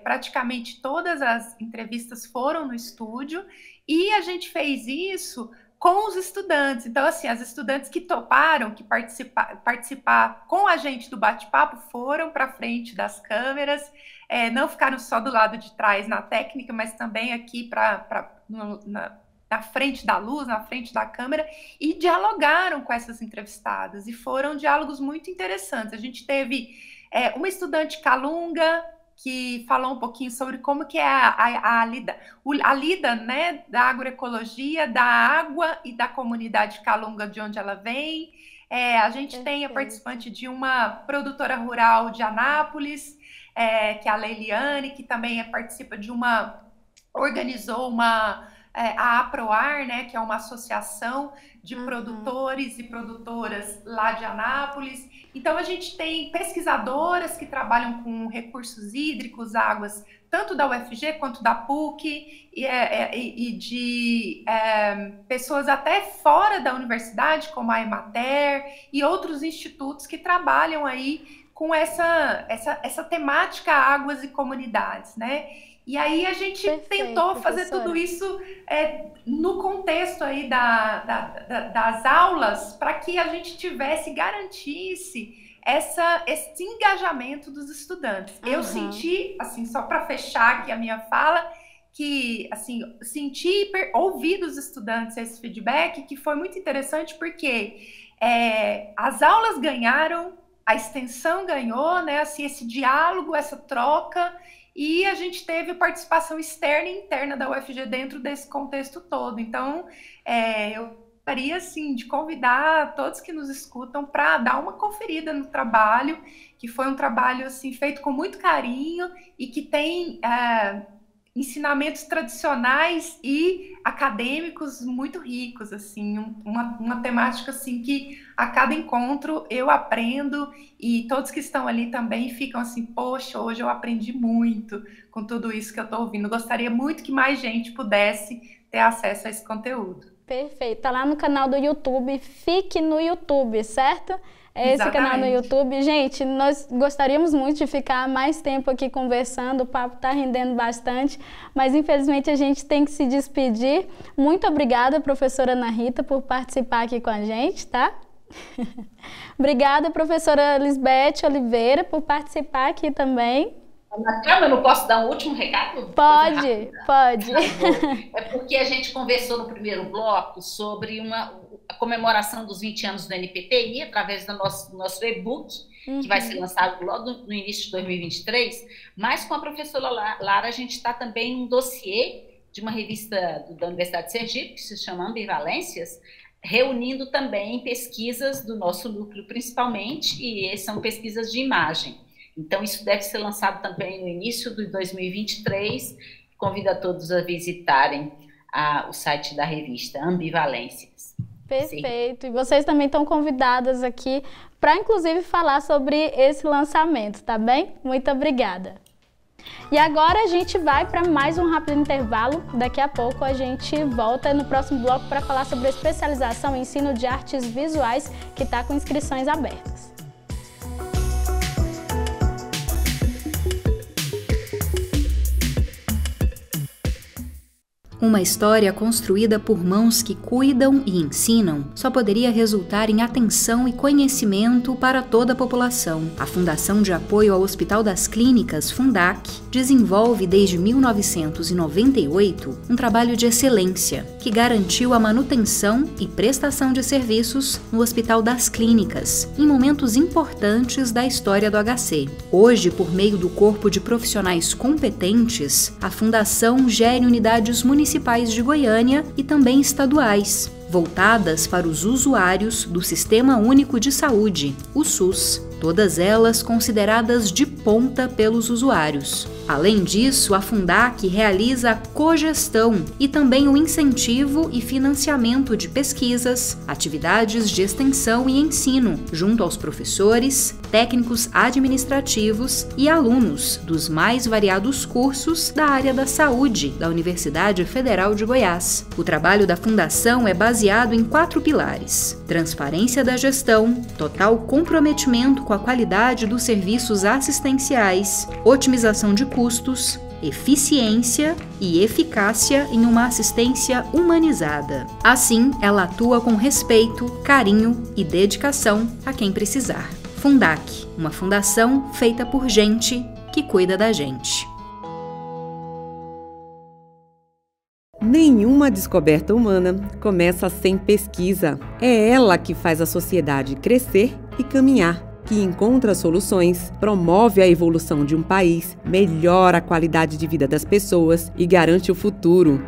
Praticamente todas as entrevistas foram no estúdio e a gente fez isso com os estudantes. Então, assim, as estudantes que toparam, que participar com a gente do bate-papo foram para frente das câmeras, não ficaram só do lado de trás na técnica, mas também aqui na frente da luz, na frente da câmera, e dialogaram com essas entrevistadas. E foram diálogos muito interessantes. A gente teve uma estudante Calunga, que falou um pouquinho sobre como que é a lida, né, da agroecologia, da água e da comunidade Calunga, de onde ela vem. A gente tem a participante de uma produtora rural de Anápolis, que é a Leiliane, que também participa de organizou a APROAR, né, que é uma associação de produtores e produtoras lá de Anápolis. Então, a gente tem pesquisadoras que trabalham com recursos hídricos, águas, tanto da UFG quanto da PUC, e de pessoas até fora da universidade, como a Emater e outros institutos que trabalham aí com essa temática águas e comunidades, né? E aí a gente tentou fazer tudo isso no contexto aí das aulas, para que a gente garantisse esse engajamento dos estudantes. Eu senti, assim, só para fechar aqui a minha fala, que, assim, ouvi dos estudantes esse feedback, que foi muito interessante, porque as aulas ganharam, a extensão ganhou, né, assim, esse diálogo, essa troca, e a gente teve participação externa e interna da UFG dentro desse contexto todo. Então, eu gostaria, assim, de convidar todos que nos escutam para dar uma conferida no trabalho, que foi um trabalho, assim, feito com muito carinho e que tem ensinamentos tradicionais e acadêmicos muito ricos, assim, uma temática, assim, que a cada encontro eu aprendo, e todos que estão ali também ficam assim, poxa, hoje eu aprendi muito com tudo isso que eu estou ouvindo. Gostaria muito que mais gente pudesse ter acesso a esse conteúdo. Perfeito, tá lá no canal do YouTube, fique no YouTube, certo? Esse Exatamente. Canal no YouTube. Gente, nós gostaríamos muito de ficar mais tempo aqui conversando, o papo tá rendendo bastante, mas infelizmente a gente tem que se despedir. Muito obrigada, professora Ana Rita, por participar aqui com a gente, tá? Obrigada, professora Lisbeth Oliveira, por participar aqui também. Eu não posso dar um último recado? Pode. É porque a gente conversou no primeiro bloco sobre a comemoração dos 20 anos do NPTI, através do nosso e-book, que vai ser lançado logo no início de 2023, mas com a professora Lara a gente está também num dossiê de uma revista da Universidade de Sergipe, que se chama Ambivalências, reunindo também pesquisas do nosso núcleo principalmente, e são pesquisas de imagem. Então, isso deve ser lançado também no início de 2023. Convido a todos a visitarem o site da revista Ambivalências. Perfeito. Sim. E vocês também estão convidadas aqui para, inclusive, falar sobre esse lançamento, tá bem? Muito obrigada. E agora a gente vai para mais um rápido intervalo. Daqui a pouco a gente volta no próximo bloco para falar sobre a especialização em ensino de artes visuais, que está com inscrições abertas. Uma história construída por mãos que cuidam e ensinam só poderia resultar em atenção e conhecimento para toda a população. A Fundação de Apoio ao Hospital das Clínicas, Fundac, desenvolve desde 1998 um trabalho de excelência que garantiu a manutenção e prestação de serviços no Hospital das Clínicas em momentos importantes da história do HC. Hoje, por meio do corpo de profissionais competentes, a Fundação gere unidades municipais de Goiânia e também estaduais, voltadas para os usuários do Sistema Único de Saúde, o SUS, todas elas consideradas de ponta pelos usuários. Além disso, a Fundac realiza a cogestão e também o incentivo e financiamento de pesquisas, atividades de extensão e ensino, junto aos professores, técnicos administrativos e alunos dos mais variados cursos da área da saúde da Universidade Federal de Goiás. O trabalho da Fundação é baseado em 4 pilares: transparência da gestão, total comprometimento com a qualidade dos serviços assistenciais, otimização de custos, eficiência e eficácia em uma assistência humanizada. Assim, ela atua com respeito, carinho e dedicação a quem precisar. Fundac, uma fundação feita por gente que cuida da gente. Nenhuma descoberta humana começa sem pesquisa. É ela que faz a sociedade crescer e caminhar. que encontra soluções, promove a evolução de um país, melhora a qualidade de vida das pessoas e garante o futuro.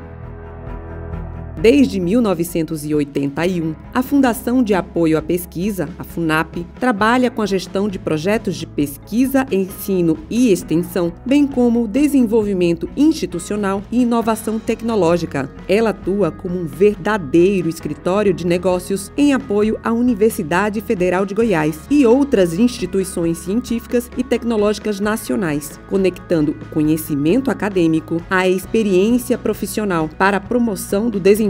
Desde 1981, a Fundação de Apoio à Pesquisa, a FUNAP, trabalha com a gestão de projetos de pesquisa, ensino e extensão, bem como o desenvolvimento institucional e inovação tecnológica. Ela atua como um verdadeiro escritório de negócios em apoio à Universidade Federal de Goiás e outras instituições científicas e tecnológicas nacionais, conectando o conhecimento acadêmico à experiência profissional para a promoção do desenvolvimento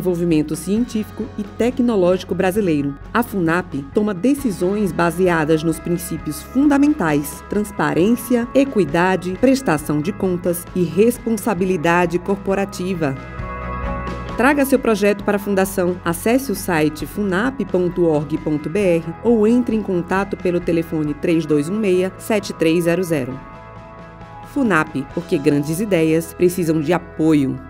científico e tecnológico brasileiro. A FUNAP toma decisões baseadas nos princípios fundamentais: transparência, equidade, prestação de contas e responsabilidade corporativa. Traga seu projeto para a Fundação. Acesse o site funap.org.br ou entre em contato pelo telefone 3216-7300. FUNAP, porque grandes ideias precisam de apoio.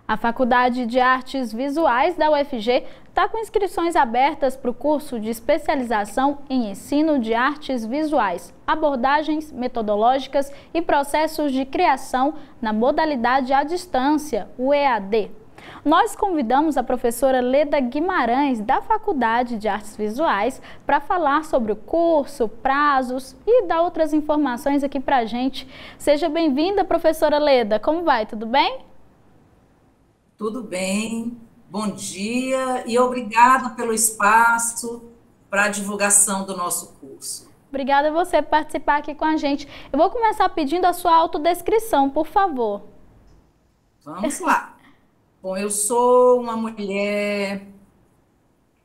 A Faculdade de Artes Visuais da UFG está com inscrições abertas para o curso de especialização em ensino de artes visuais, abordagens metodológicas e processos de criação na modalidade à distância, o EAD. Nós convidamos a professora Leda Guimarães, da Faculdade de Artes Visuais, para falar sobre o curso, prazos e dar outras informações aqui para a gente. Seja bem-vinda, professora Leda. Como vai? Tudo bem? Tudo bem, bom dia e obrigada pelo espaço para a divulgação do nosso curso. Obrigada a você por participar aqui com a gente. Eu vou começar pedindo a sua autodescrição, por favor. Vamos lá. Bom, eu sou uma mulher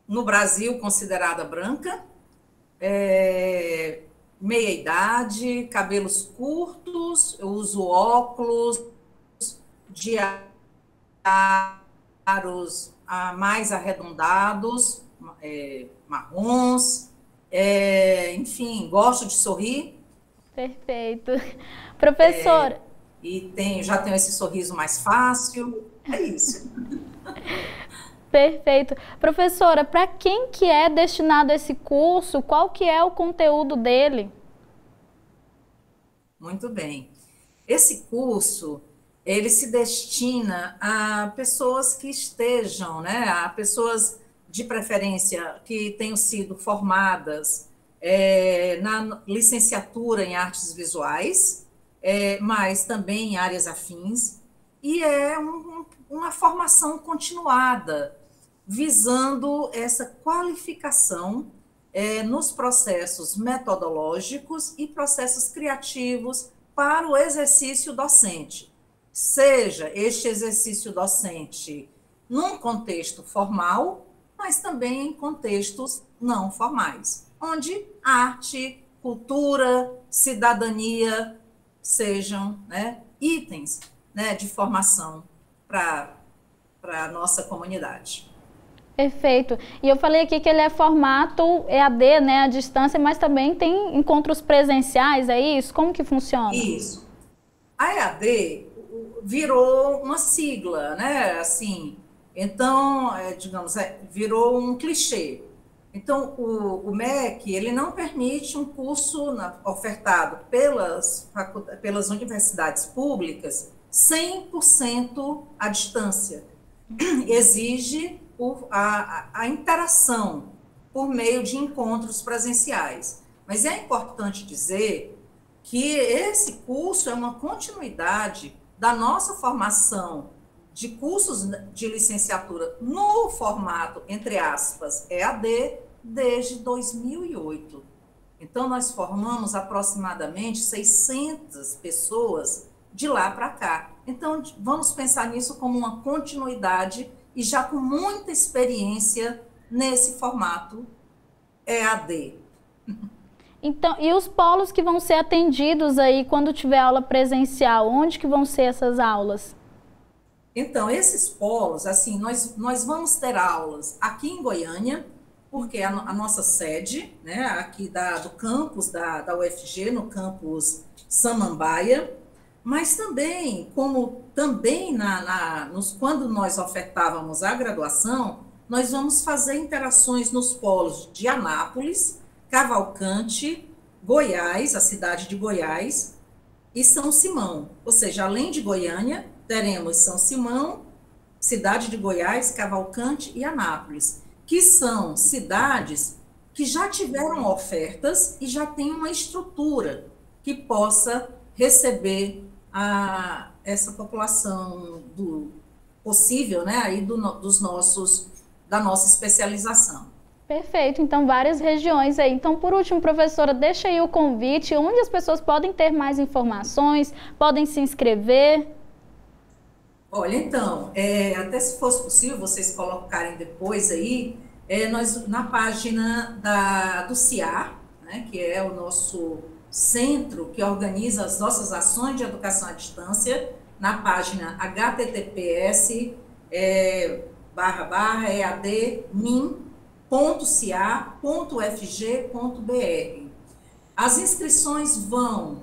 no Brasil considerada branca, meia idade, cabelos curtos, eu uso óculos de aros mais arredondados, marrons, enfim, gosto de sorrir. Perfeito. Professora. E já tenho esse sorriso mais fácil, é isso. Perfeito. Professora, para quem que é destinado esse curso, qual que é o conteúdo dele? Muito bem. Esse curso, ele se destina a pessoas que estejam, né, a pessoas de preferência que tenham sido formadas na licenciatura em artes visuais, mas também em áreas afins, e uma formação continuada, visando essa qualificação nos processos metodológicos e processos criativos para o exercício docente. Seja este exercício docente num contexto formal, mas também em contextos não formais, onde arte, cultura, cidadania sejam, né, itens, né, de formação para a nossa comunidade. Perfeito. E eu falei aqui que ele é formato EAD, né, à distância, mas também tem encontros presenciais, é isso? Como que funciona? Isso. A EAD virou uma sigla, né? Assim, então, digamos, virou um clichê. Então, o MEC, ele não permite um curso ofertado pelas universidades públicas 100% à distância. Exige a interação por meio de encontros presenciais. Mas é importante dizer que esse curso é uma continuidade da nossa formação de cursos de licenciatura no formato, entre aspas, EAD, desde 2008. Então, nós formamos aproximadamente 600 pessoas de lá para cá. Então, vamos pensar nisso como uma continuidade e já com muita experiência nesse formato EAD. Então, e os polos que vão ser atendidos aí quando tiver aula presencial, onde que vão ser essas aulas? Então, esses polos, assim, nós vamos ter aulas aqui em Goiânia, porque a nossa sede, né, aqui do campus da UFG, no campus Samambaia, Mas também, como também quando nós ofertávamos a graduação, nós vamos fazer interações nos polos de Anápolis, Cavalcante, Goiás, a cidade de Goiás, e São Simão. Ou seja, além de Goiânia, teremos São Simão, cidade de Goiás, Cavalcante e Anápolis, que são cidades que já tiveram ofertas e já têm uma estrutura que possa receber essa população possível, né, aí da nossa especialização. Perfeito, então várias regiões aí. Então, por último, professora, deixa aí o convite, onde as pessoas podem ter mais informações, podem se inscrever. Olha, então, até se fosse possível, vocês colocarem depois aí, nós na página do CIAR, né, que é o nosso centro que organiza as nossas ações de educação à distância, na página https://eadmin.ca.fg.br. As inscrições vão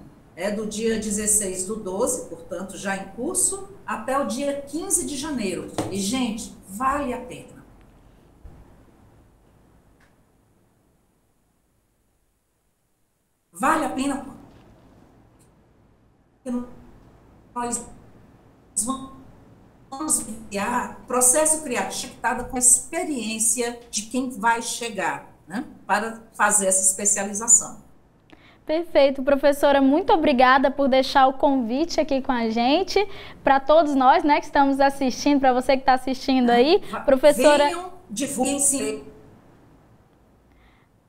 do dia 16/12, portanto, já em curso, até o dia 15 de janeiro. E, gente, vale a pena. Vale a pena. Nós vamos criar processo criativo com a experiência de quem vai chegar, né, para fazer essa especialização. Perfeito, professora, muito obrigada por deixar o convite aqui com a gente, para todos nós, né, que estamos assistindo, para você que está assistindo aí, professora... Venham, divulguem, sim.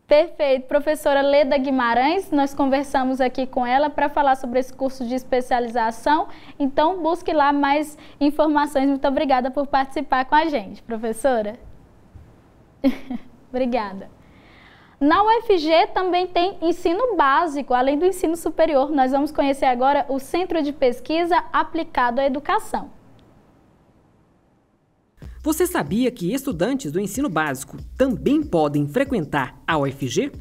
Perfeito, professora Leda Guimarães, nós conversamos aqui com ela para falar sobre esse curso de especialização, então busque lá mais informações. Muito obrigada por participar com a gente, professora. Obrigada. Na UFG também tem ensino básico, além do ensino superior. Nós vamos conhecer agora o Centro de Pesquisa Aplicado à Educação. Você sabia que estudantes do ensino básico também podem frequentar a UFG?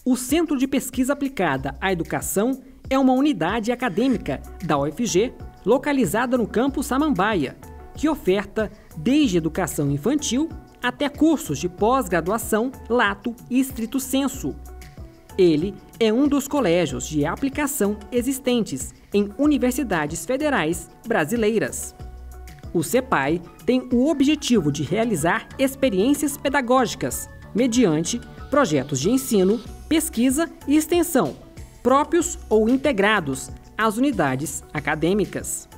O Centro de Pesquisa Aplicada à Educação é uma unidade acadêmica da UFG localizada no campus Samambaia, que oferta desde educação infantil até cursos de pós-graduação lato e estrito sensu. Ele é um dos colégios de aplicação existentes em universidades federais brasileiras. O CEPAI tem o objetivo de realizar experiências pedagógicas mediante projetos de ensino, pesquisa e extensão, próprios ou integrados às unidades acadêmicas.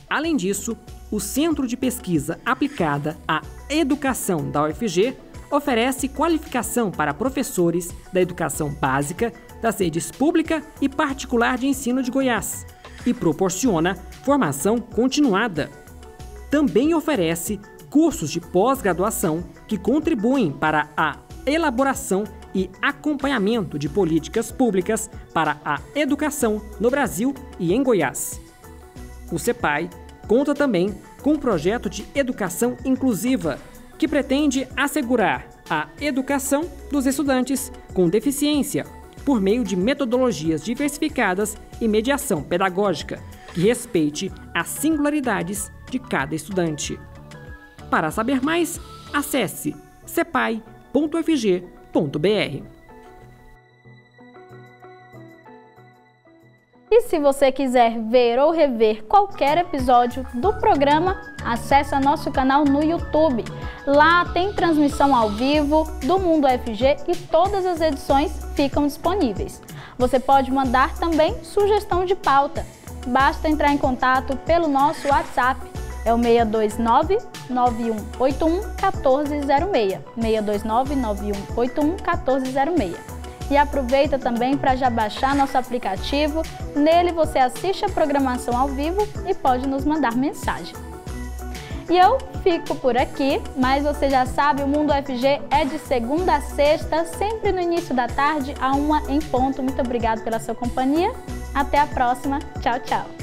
Além disso, o Centro de Pesquisa Aplicada à Educação da UFG oferece qualificação para professores da educação básica das redes pública e particular de ensino de Goiás e proporciona formação continuada. Também oferece cursos de pós-graduação que contribuem para a elaboração e acompanhamento de políticas públicas para a educação no Brasil e em Goiás. O CEPAI conta também com um projeto de educação inclusiva, que pretende assegurar a educação dos estudantes com deficiência por meio de metodologias diversificadas e mediação pedagógica, que respeite as singularidades de cada estudante. Para saber mais, acesse cepai.ufg.br. E se você quiser ver ou rever qualquer episódio do programa, acesse nosso canal no YouTube. Lá tem transmissão ao vivo do Mundo UFG e todas as edições ficam disponíveis. Você pode mandar também sugestão de pauta. Basta entrar em contato pelo nosso WhatsApp. É o 629-9181-1406. 629-9181-1406. E aproveita também para já baixar nosso aplicativo. Nele você assiste a programação ao vivo e pode nos mandar mensagem. E eu fico por aqui, mas você já sabe, o Mundo UFG é de segunda a sexta, sempre no início da tarde, à 1h em ponto. Muito obrigada pela sua companhia. Até a próxima. Tchau, tchau.